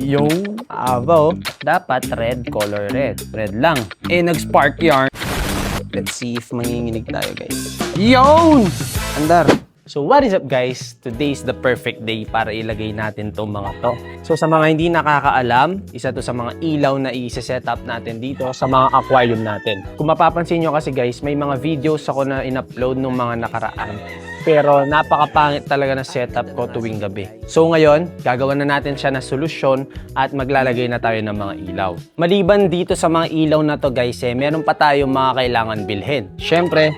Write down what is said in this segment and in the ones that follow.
Yung aba, dapat red color red. Red lang. Nag-spark yarn. Let's see if manginginig tayo, guys. Yun! Andar. So what is up, guys? Today is the perfect day para ilagay natin tong mga to. So sa mga hindi nakakaalam, isa to sa mga ilaw na i-set up natin dito sa mga aquarium natin. Kung mapapansin nyo kasi, guys, may mga videos ako na in-upload nung mga nakaraan. Pero napakapangit talaga na setup ko tuwing gabi. So ngayon, gagawa na natin siya na solusyon at maglalagay na tayo ng mga ilaw. Maliban dito sa mga ilaw na to, guys, meron pa tayong mga kailangan bilhin. Syempre,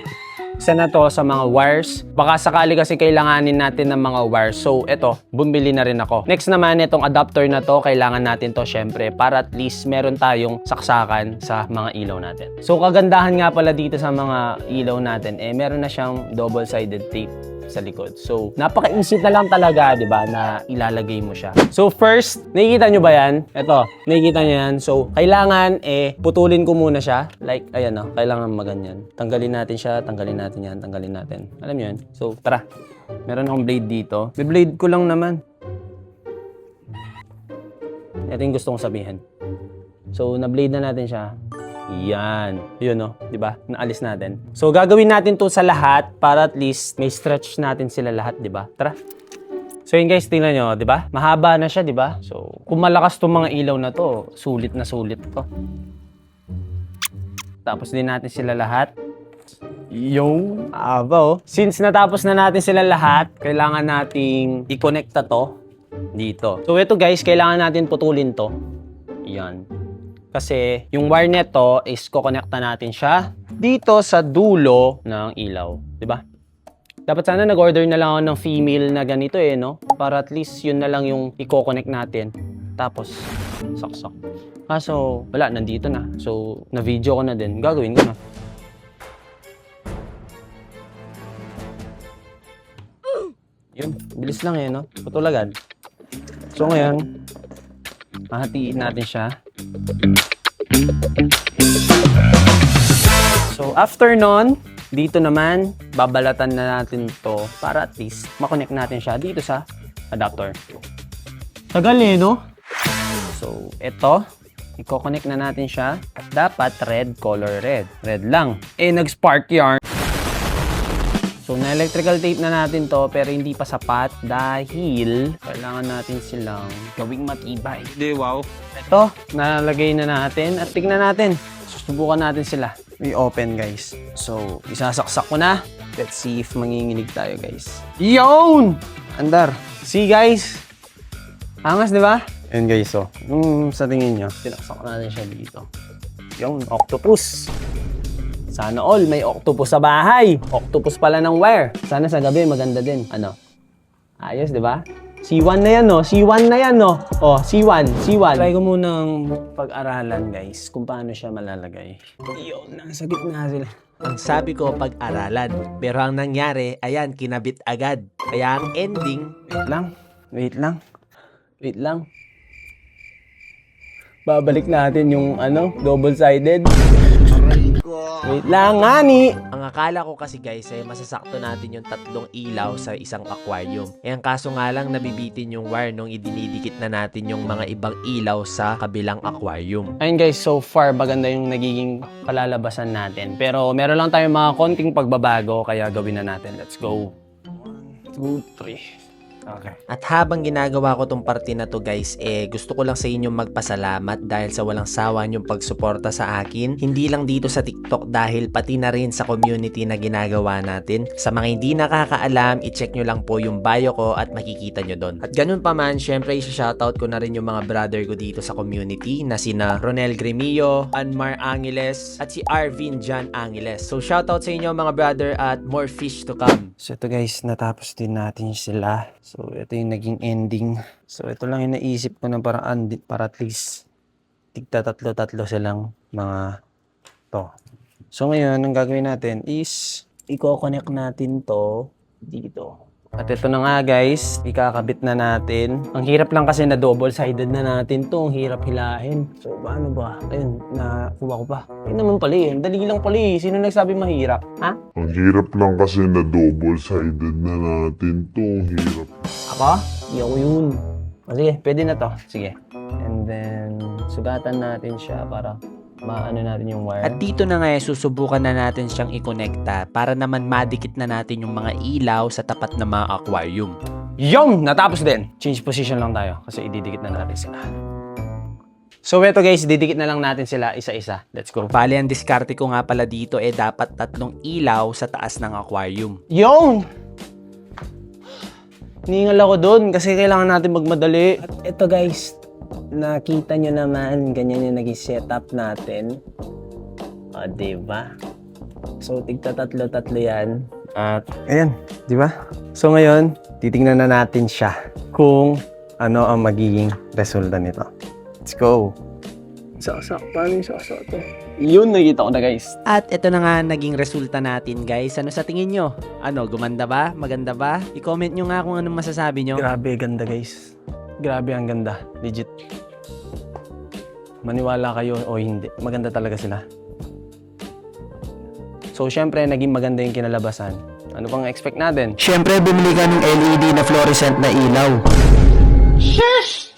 isa na to sa mga wires. Baka sakali kasi kailanganin natin ng mga wires. So, eto, bumili na rin ako. Next naman, itong adapter na to, kailangan natin to syempre para at least meron tayong saksakan sa mga ilaw natin. So, kagandahan nga pala dito sa mga ilaw natin, meron na siyang double-sided tape sa likod. So, napaka-easy na lang talaga, di ba, na ilalagay mo siya. So, first, nakikita nyo ba yan? Ito, nakikita nyo yan. So, kailangan, putulin ko muna siya. Like, ayan, kailangan maganyan. Tanggalin natin siya, tanggalin natin yan, tanggalin natin. Alam nyo yan? So, tara. Meron akong blade dito. May blade ko lang naman. Ito yung gusto kong sabihin. So, na-blade na natin siya. Yan. Yun, no? Diba? Naalis natin. So, gagawin natin to sa lahat para at least may stretch natin sila lahat, diba? Tara. So, yun guys, tingnan nyo, diba? Mahaba na siya, diba? So, kung malakas tong mga ilaw na to, sulit na sulit to. Tapos din natin sila lahat. Yung aba, Since natapos na natin sila lahat, kailangan nating i-connecta to dito. So, ito guys, kailangan natin putulin to. Yan. Kasi yung wire neto is kukonekta natin siya dito sa dulo ng ilaw. Diba? Dapat sana nag-order na lang ako ng female na ganito no? Para at least yun na lang yung i-connect natin. Tapos, saksak. Kaso, wala, nandito na. So, na-video ko na din. Gagawin ko na. Yun, bilis lang no? Putulagan. So, ngayon, mahatiin natin siya. So, after nun, dito naman, babalatan na natin to para at least makonect natin siya dito sa adapter. Tagal no? So, ito, i-connect na natin siya. Dapat red color red. Red lang. Nag-spark yarn. So, na-electrical tape na natin to pero hindi pa sapat dahil kailangan natin silang gawing matibay. Wow. Ito, nalagay na natin at tignan natin. Susubukan natin sila. I-open guys. So, isasaksak ko na. Let's see if manginginig tayo guys. Yun! Andar. See guys? Angas, di ba? Yun guys, sa tingin nyo, sinaksak natin siya dito. Yung octopus. Sana all may octopus sa bahay. Octopus pala ng wire. Sana sa gabi maganda din. Ano? Ayos, di ba? C1 na yan, no? C1 na yan, no? Oh, C1. Try ko munang pag-aralan, guys, kung paano siya malalagay. Yun, nasa gitna sila. Ang sabi ko pag-aralan. Pero ang nangyari, ayan, kinabit agad. Kaya ang ending... Wait lang. Babalik natin yung, double-sided. Wait lang, ngani! Ang akala ko kasi guys masasakto natin yung tatlong ilaw sa isang aquarium. Ang kaso nga lang nabibitin yung wire nung idinidikit na natin yung mga ibang ilaw sa kabilang aquarium. Ayun guys, so far maganda yung nagiging palalabasan natin. Pero meron lang tayong mga konting pagbabago kaya gawin na natin. Let's go. 1, 2, 3. Okay. At habang ginagawa ko tong parte na to guys, gusto ko lang sa inyo magpasalamat dahil sa walang sawa niyong pagsuporta sa akin. Hindi lang dito sa TikTok dahil pati na rin sa community na ginagawa natin. Sa mga hindi nakakaalam, i-check nyo lang po yung bio ko at makikita nyo doon. At ganun pa man, syempre isa-shoutout ko na rin yung mga brother ko dito sa community na sina Ronel Gremillo, Anmar Angeles, at si Arvin John Angeles. So shoutout sa inyo mga brother at more fish to come. So ito guys, natapos din natin sila. So ito yung naging ending. So ito lang yung naisip ko na paraan para at least tigta tatlo silang mga to. So ngayon, ang gagawin natin is i-connect natin to dito. At ito na nga guys, ikakabit na natin. Ang hirap lang kasi na double-sided na natin to. Ang hirap hilahin. So paano ba? Ayun, nakuha ko pa. Ayun naman pala eh. Dali lang pala eh. Sino nagsabi mahirap? Ha? Ang hirap lang kasi na double-sided na natin to. Ang hirap. Ako? Hindi ako yun. O sige, pwede na to. Sige. And then, sugatan natin siya para maano natin yung wire. At dito na nga susubukan na natin siyang i-connecta para naman madikit na natin yung mga ilaw sa tapat ng mga aquarium. Yung! Natapos din. Change position lang tayo kasi ididikit na natin sila. So eto guys, didikit na lang natin sila isa-isa. Let's go. Bale, ang diskarte ko nga pala dito dapat 3 ilaw sa taas ng aquarium. Yung! Ningal ako doon kasi kailangan natin magmadali. At ito guys, nakita nyo naman, ganyan yung naging setup natin. O, diba? So, tigta tatlo yan. At, ayan, diba? So, ngayon, titingnan na natin siya kung ano ang magiging resulta nito. Let's go! Paano yung to? Yun, nakita ko na guys. At ito na nga naging resulta natin guys. Ano sa tingin nyo? Ano, gumanda ba? Maganda ba? I-comment nyo nga kung anong masasabi nyo. Grabe, ganda guys. Grabe ang ganda. Legit. Maniwala kayo o hindi. Maganda talaga sila. So, syempre, naging maganda yung kinalabasan. Ano pang expect natin? Syempre, bumili ka ng LED na fluorescent na ilaw.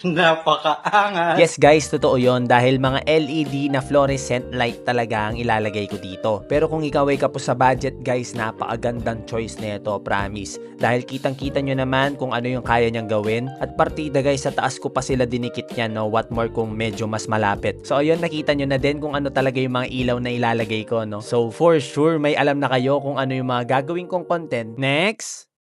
Napakaangas. Yes guys, totoo yon dahil mga LED na fluorescent light talaga ang ilalagay ko dito. Pero kung ikaw ay kapos sa budget guys, napakagandang choice nito, promise. Dahil kitang-kita nyo naman kung ano yung kaya niyang gawin. At partida guys, sa taas ko pa sila dinikit niyan, no? What more kung medyo mas malapit. So ayun, nakita nyo na din kung ano talaga yung mga ilaw na ilalagay ko, no? So for sure, may alam na kayo kung ano yung mga gagawin kong content. Next!